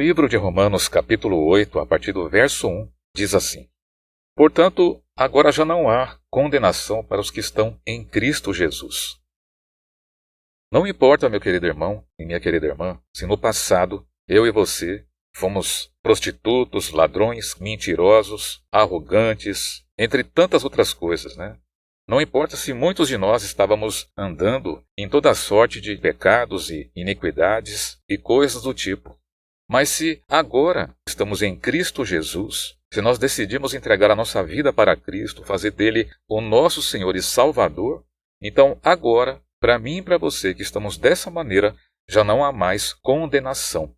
Livro de Romanos, capítulo 8, a partir do verso 1, diz assim: Portanto, agora já não há condenação para os que estão em Cristo Jesus. Não importa, meu querido irmão e minha querida irmã, se no passado eu e você fomos prostitutos, ladrões, mentirosos, arrogantes, entre tantas outras coisas, né? Não importa se muitos de nós estávamos andando em toda sorte de pecados e iniquidades e coisas do tipo. Mas se agora estamos em Cristo Jesus, se nós decidimos entregar a nossa vida para Cristo, fazer dele o nosso Senhor e Salvador, então agora, para mim e para você que estamos dessa maneira, já não há mais condenação.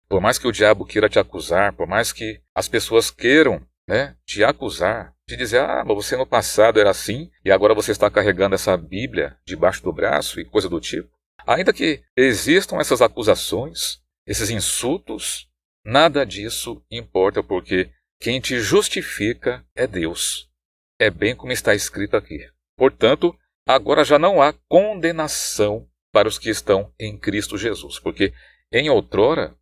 Por mais que o diabo queira te acusar, por mais que as pessoas queiram, te acusar, te dizer, mas você no passado era assim e agora você está carregando essa Bíblia debaixo do braço e coisa do tipo. Ainda que existam essas acusações, esses insultos, nada disso importa, porque quem te justifica é Deus. É bem como está escrito aqui. Portanto, agora já não há condenação para os que estão em Cristo Jesus, porque em outrora,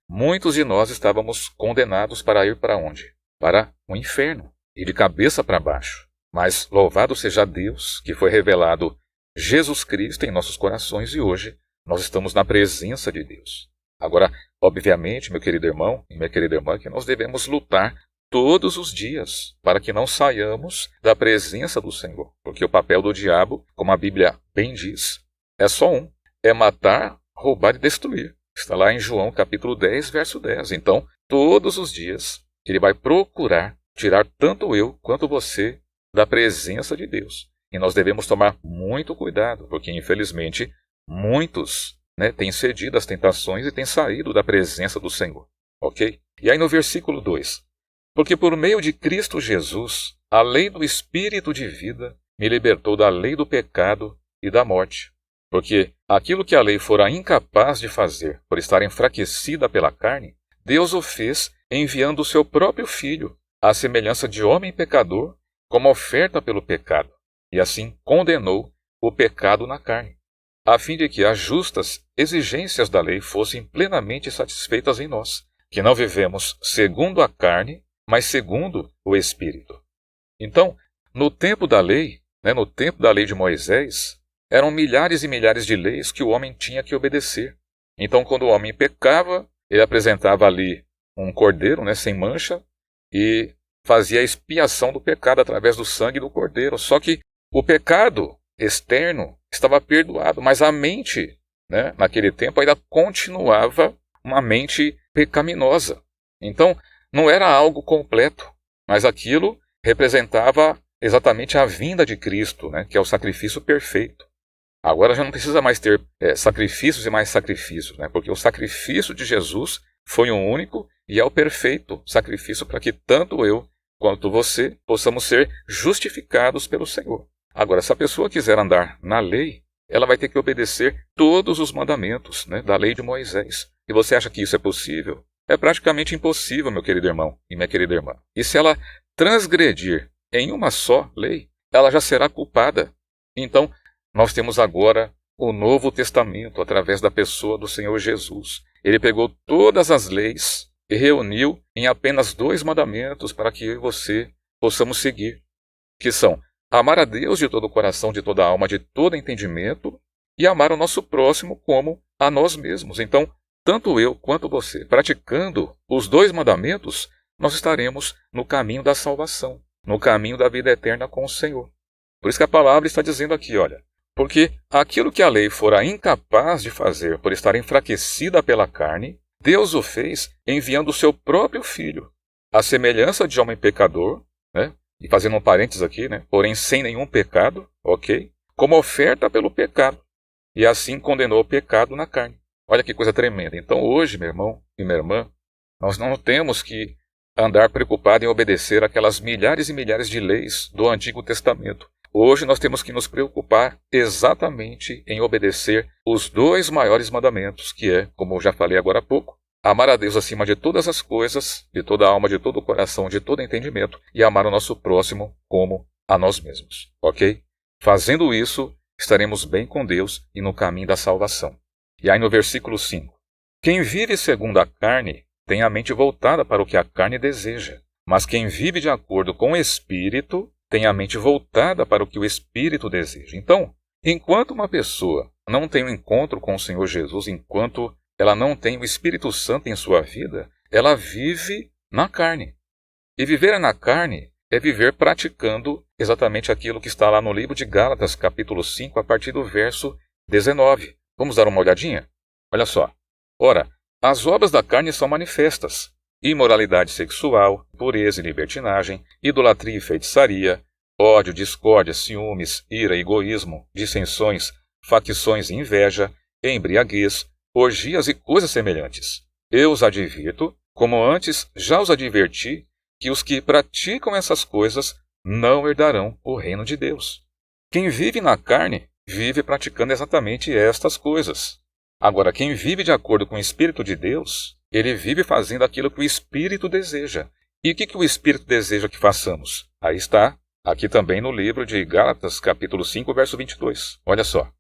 muitos de nós estávamos condenados para ir para onde? Para o inferno, e de cabeça para baixo. Mas louvado seja Deus, que foi revelado Jesus Cristo em nossos corações, e hoje nós estamos na presença de Deus. Agora, obviamente, meu querido irmão e minha querida irmã, que nós devemos lutar todos os dias para que não saiamos da presença do Senhor. Porque o papel do diabo, como a Bíblia bem diz, é só um: é matar, roubar e destruir. Está lá em João capítulo 10, verso 10. Então, todos os dias, ele vai procurar tirar tanto eu quanto você da presença de Deus. E nós devemos tomar muito cuidado, porque infelizmente muitos têm cedido às tentações e têm saído da presença do Senhor. Ok? E aí no versículo 2: Porque por meio de Cristo Jesus, a lei do Espírito de vida me libertou da lei do pecado e da morte. Porque aquilo que a lei fora incapaz de fazer por estar enfraquecida pela carne, Deus o fez enviando o seu próprio Filho, à semelhança de homem pecador, como oferta pelo pecado, e assim condenou o pecado na carne, a fim de que as justas exigências da lei fossem plenamente satisfeitas em nós, que não vivemos segundo a carne, mas segundo o Espírito. Então, no tempo da lei, no tempo da lei de Moisés, eram milhares e milhares de leis que o homem tinha que obedecer. Então, quando o homem pecava, ele apresentava ali um cordeiro, sem mancha, e fazia a expiação do pecado através do sangue do cordeiro. Só que o pecado externo estava perdoado, mas a mente, naquele tempo, ainda continuava uma mente pecaminosa. Então, não era algo completo, mas aquilo representava exatamente a vinda de Cristo, que é o sacrifício perfeito. Agora já não precisa mais ter sacrifícios e mais sacrifícios, porque o sacrifício de Jesus foi o único e é o perfeito sacrifício para que tanto eu quanto você possamos ser justificados pelo Senhor. Agora, se a pessoa quiser andar na lei, ela vai ter que obedecer todos os mandamentos da lei de Moisés. E você acha que isso é possível? É praticamente impossível, meu querido irmão e minha querida irmã. E se ela transgredir em uma só lei, ela já será culpada. Então, nós temos agora o Novo Testamento através da pessoa do Senhor Jesus. Ele pegou todas as leis e reuniu em apenas 2 mandamentos para que eu e você possamos seguir, que são amar a Deus de todo o coração, de toda a alma, de todo entendimento, e amar o nosso próximo como a nós mesmos. Então, tanto eu quanto você, praticando os 2 mandamentos, nós estaremos no caminho da salvação, no caminho da vida eterna com o Senhor. Por isso que a palavra está dizendo aqui, olha, porque aquilo que a lei fora incapaz de fazer por estar enfraquecida pela carne, Deus o fez enviando o seu próprio Filho, à semelhança de homem pecador, e fazendo um parênteses aqui, porém sem nenhum pecado, ok? Como oferta pelo pecado, e assim condenou o pecado na carne. Olha que coisa tremenda. Então hoje, meu irmão e minha irmã, nós não temos que andar preocupado em obedecer aquelas milhares e milhares de leis do Antigo Testamento. Hoje nós temos que nos preocupar exatamente em obedecer os 2 maiores mandamentos, que é, como eu já falei agora há pouco, amar a Deus acima de todas as coisas, de toda a alma, de todo o coração, de todo entendimento, e amar o nosso próximo como a nós mesmos, ok? Fazendo isso, estaremos bem com Deus e no caminho da salvação. E aí no versículo 5, quem vive segundo a carne tem a mente voltada para o que a carne deseja. Mas quem vive de acordo com o Espírito tem a mente voltada para o que o Espírito deseja. Então, enquanto uma pessoa não tem um encontro com o Senhor Jesus, enquanto ela não tem o Espírito Santo em sua vida, ela vive na carne. E viver na carne é viver praticando exatamente aquilo que está lá no livro de Gálatas, capítulo 5, a partir do verso 19. Vamos dar uma olhadinha? Olha só. Ora, as obras da carne são manifestas: imoralidade sexual, pureza e libertinagem, idolatria e feitiçaria, ódio, discórdia, ciúmes, ira, egoísmo, dissensões, facções e inveja, embriaguez, orgias e coisas semelhantes. Eu os advirto, como antes já os adverti, que os que praticam essas coisas não herdarão o reino de Deus. Quem vive na carne, vive praticando exatamente estas coisas. Agora, quem vive de acordo com o Espírito de Deus, ele vive fazendo aquilo que o Espírito deseja. E o que o Espírito deseja que façamos? Aí está, aqui também no livro de Gálatas, capítulo 5, verso 22. Olha só.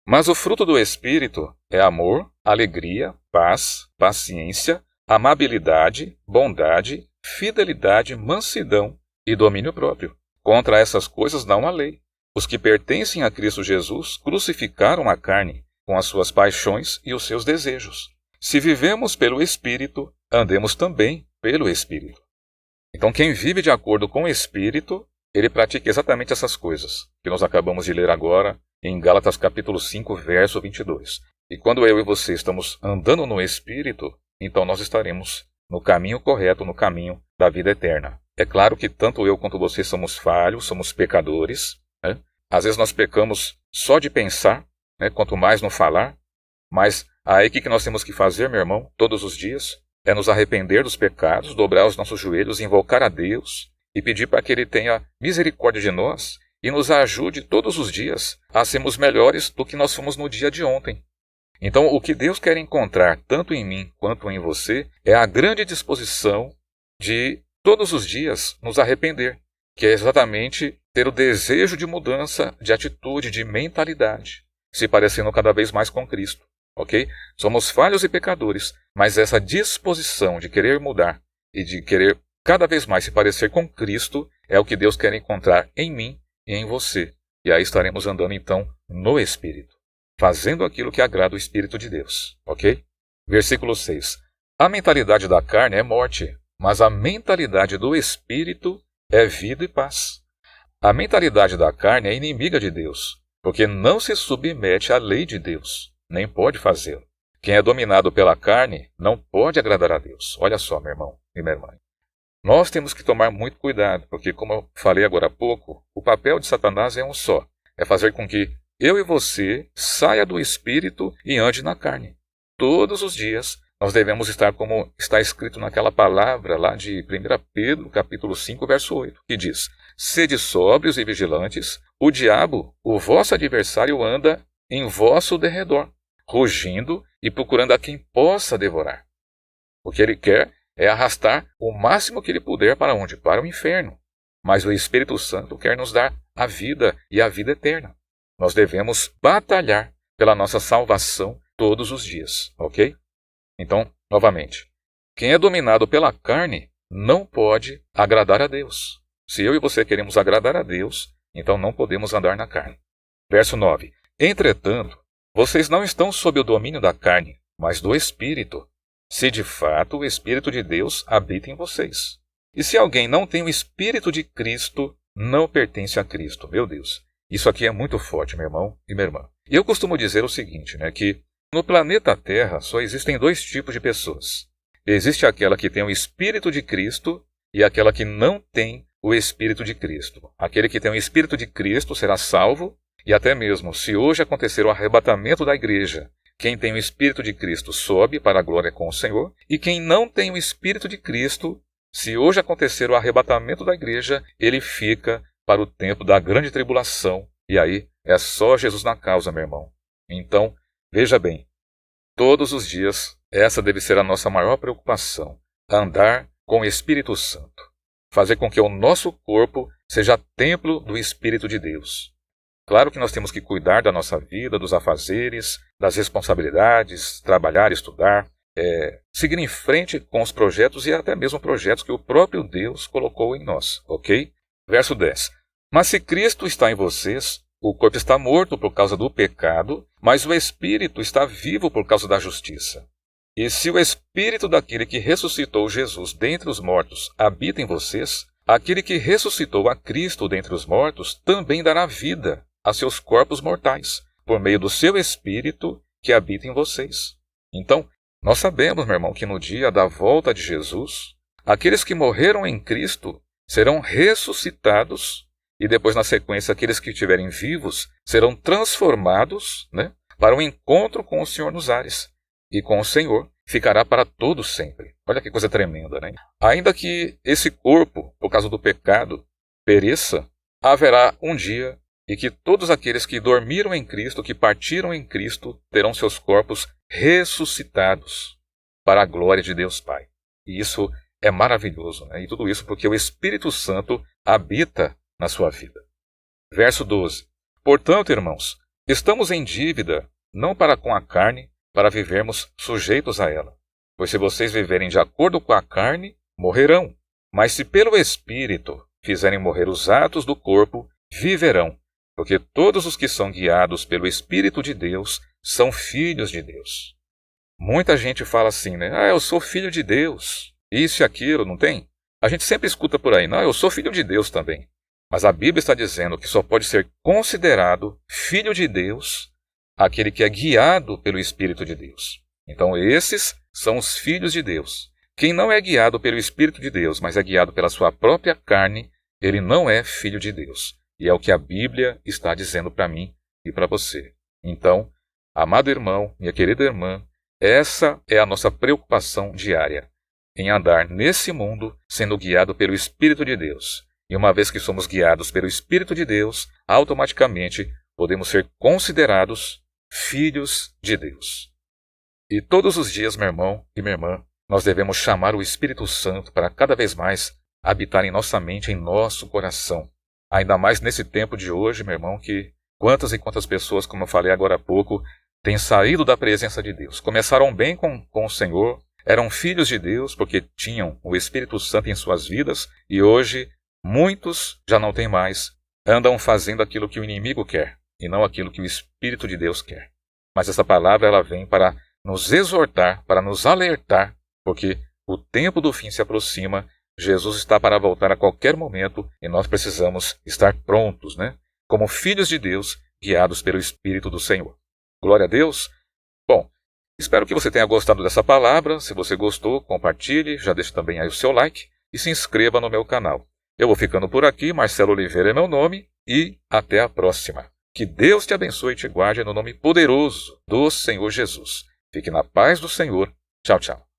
Mas o fruto do Espírito é amor, alegria, paz, paciência, amabilidade, bondade, fidelidade, mansidão e domínio próprio. Contra essas coisas não há lei. Os que pertencem a Cristo Jesus crucificaram a carne com as suas paixões e os seus desejos. Se vivemos pelo Espírito, andemos também pelo Espírito. Então, quem vive de acordo com o Espírito, ele pratica exatamente essas coisas que nós acabamos de ler agora em Gálatas capítulo 5, verso 22. E quando eu e você estamos andando no Espírito, então nós estaremos no caminho correto, no caminho da vida eterna. É claro que tanto eu quanto você somos falhos, somos pecadores, né? Às vezes nós pecamos só de pensar, né? Quanto mais no falar. Mas aí o que nós temos que fazer, meu irmão, todos os dias? É nos arrepender dos pecados, dobrar os nossos joelhos, invocar a Deus e pedir para que Ele tenha misericórdia de nós e nos ajude todos os dias a sermos melhores do que nós fomos no dia de ontem. Então, o que Deus quer encontrar, tanto em mim quanto em você, é a grande disposição de todos os dias nos arrepender, que é exatamente ter o desejo de mudança, de atitude, de mentalidade, se parecendo cada vez mais com Cristo. Ok? Somos falhos e pecadores, mas essa disposição de querer mudar e de querer cada vez mais se parecer com Cristo é o que Deus quer encontrar em mim e em você. E aí estaremos andando então no Espírito, fazendo aquilo que agrada o Espírito de Deus. Ok? Versículo 6. A mentalidade da carne é morte, mas a mentalidade do Espírito é vida e paz. A mentalidade da carne é inimiga de Deus, porque não se submete à lei de Deus, nem pode fazê-lo. Quem é dominado pela carne não pode agradar a Deus. Olha só, meu irmão e minha irmã. Nós temos que tomar muito cuidado, porque, como eu falei agora há pouco, o papel de Satanás é um só. É fazer com que eu e você saia do Espírito e ande na carne. Todos os dias nós devemos estar como está escrito naquela palavra lá de 1 Pedro, capítulo 5, verso 8, que diz: Sede sóbrios e vigilantes, o diabo, o vosso adversário, anda em vosso derredor, rugindo e procurando a quem possa devorar. O que ele quer é arrastar o máximo que ele puder para onde? Para o inferno. Mas o Espírito Santo quer nos dar a vida e a vida eterna. Nós devemos batalhar pela nossa salvação todos os dias, ok? Então, novamente, quem é dominado pela carne não pode agradar a Deus. Se eu e você queremos agradar a Deus, então não podemos andar na carne. Verso 9. Entretanto, vocês não estão sob o domínio da carne, mas do Espírito, se de fato o Espírito de Deus habita em vocês. E se alguém não tem o Espírito de Cristo, não pertence a Cristo. Meu Deus, isso aqui é muito forte, meu irmão e minha irmã. E eu costumo dizer o seguinte, que no planeta Terra só existem dois tipos de pessoas. Existe aquela que tem o Espírito de Cristo e aquela que não tem o Espírito de Cristo. Aquele que tem o Espírito de Cristo será salvo, e até mesmo se hoje acontecer o arrebatamento da igreja, quem tem o Espírito de Cristo sobe para a glória com o Senhor, e quem não tem o Espírito de Cristo, se hoje acontecer o arrebatamento da igreja, ele fica para o tempo da grande tribulação, e aí é só Jesus na causa, meu irmão. Então, veja bem, todos os dias essa deve ser a nossa maior preocupação, andar com o Espírito Santo, fazer com que o nosso corpo seja templo do Espírito de Deus. Claro que nós temos que cuidar da nossa vida, dos afazeres, das responsabilidades, trabalhar, estudar, seguir em frente com os projetos e até mesmo projetos que o próprio Deus colocou em nós, ok? Verso 10. Mas se Cristo está em vocês, o corpo está morto por causa do pecado, mas o Espírito está vivo por causa da justiça. E se o Espírito daquele que ressuscitou Jesus dentre os mortos habita em vocês, aquele que ressuscitou a Cristo dentre os mortos também dará vida a seus corpos mortais, por meio do seu Espírito que habita em vocês. Então, nós sabemos, meu irmão, que no dia da volta de Jesus, aqueles que morreram em Cristo serão ressuscitados e depois, na sequência, aqueles que estiverem vivos serão transformados, para um encontro com o Senhor nos ares. E com o Senhor ficará para todo sempre. Olha que coisa tremenda, né? Ainda que esse corpo, por causa do pecado, pereça, haverá um dia em que todos aqueles que dormiram em Cristo, que partiram em Cristo, terão seus corpos ressuscitados para a glória de Deus Pai. E isso é maravilhoso, né? E tudo isso porque o Espírito Santo habita na sua vida. Verso 12. Portanto, irmãos, estamos em dívida, não para com a carne, para vivermos sujeitos a ela. Pois se vocês viverem de acordo com a carne, morrerão. Mas se pelo Espírito fizerem morrer os atos do corpo, viverão. Porque todos os que são guiados pelo Espírito de Deus são filhos de Deus. Muita gente fala assim, né? Eu sou filho de Deus. Isso e aquilo, não tem? A gente sempre escuta por aí, não, eu sou filho de Deus também. Mas a Bíblia está dizendo que só pode ser considerado filho de Deus aquele que é guiado pelo Espírito de Deus. Então esses são os filhos de Deus. Quem não é guiado pelo Espírito de Deus, mas é guiado pela sua própria carne, ele não é filho de Deus. E é o que a Bíblia está dizendo para mim e para você. Então, amado irmão, minha querida irmã, essa é a nossa preocupação diária, em andar nesse mundo sendo guiado pelo Espírito de Deus. E uma vez que somos guiados pelo Espírito de Deus, automaticamente podemos ser considerados filhos de Deus. E todos os dias, meu irmão e minha irmã, nós devemos chamar o Espírito Santo para cada vez mais habitar em nossa mente, em nosso coração. Ainda mais nesse tempo de hoje, meu irmão, que quantas e quantas pessoas, como eu falei agora há pouco, têm saído da presença de Deus. Começaram bem com o Senhor, eram filhos de Deus porque tinham o Espírito Santo em suas vidas, e hoje muitos já não têm mais, andam fazendo aquilo que o inimigo quer, e não aquilo que o Espírito de Deus quer. Mas essa palavra ela vem para nos exortar, para nos alertar, porque o tempo do fim se aproxima, Jesus está para voltar a qualquer momento e nós precisamos estar prontos, como filhos de Deus, guiados pelo Espírito do Senhor. Glória a Deus. Bom, espero que você tenha gostado dessa palavra. Se você gostou, compartilhe, já deixe também aí o seu like e se inscreva no meu canal. Eu vou ficando por aqui, Marcelo Oliveira é meu nome e até a próxima. Que Deus te abençoe e te guarde no nome poderoso do Senhor Jesus. Fique na paz do Senhor. Tchau, tchau.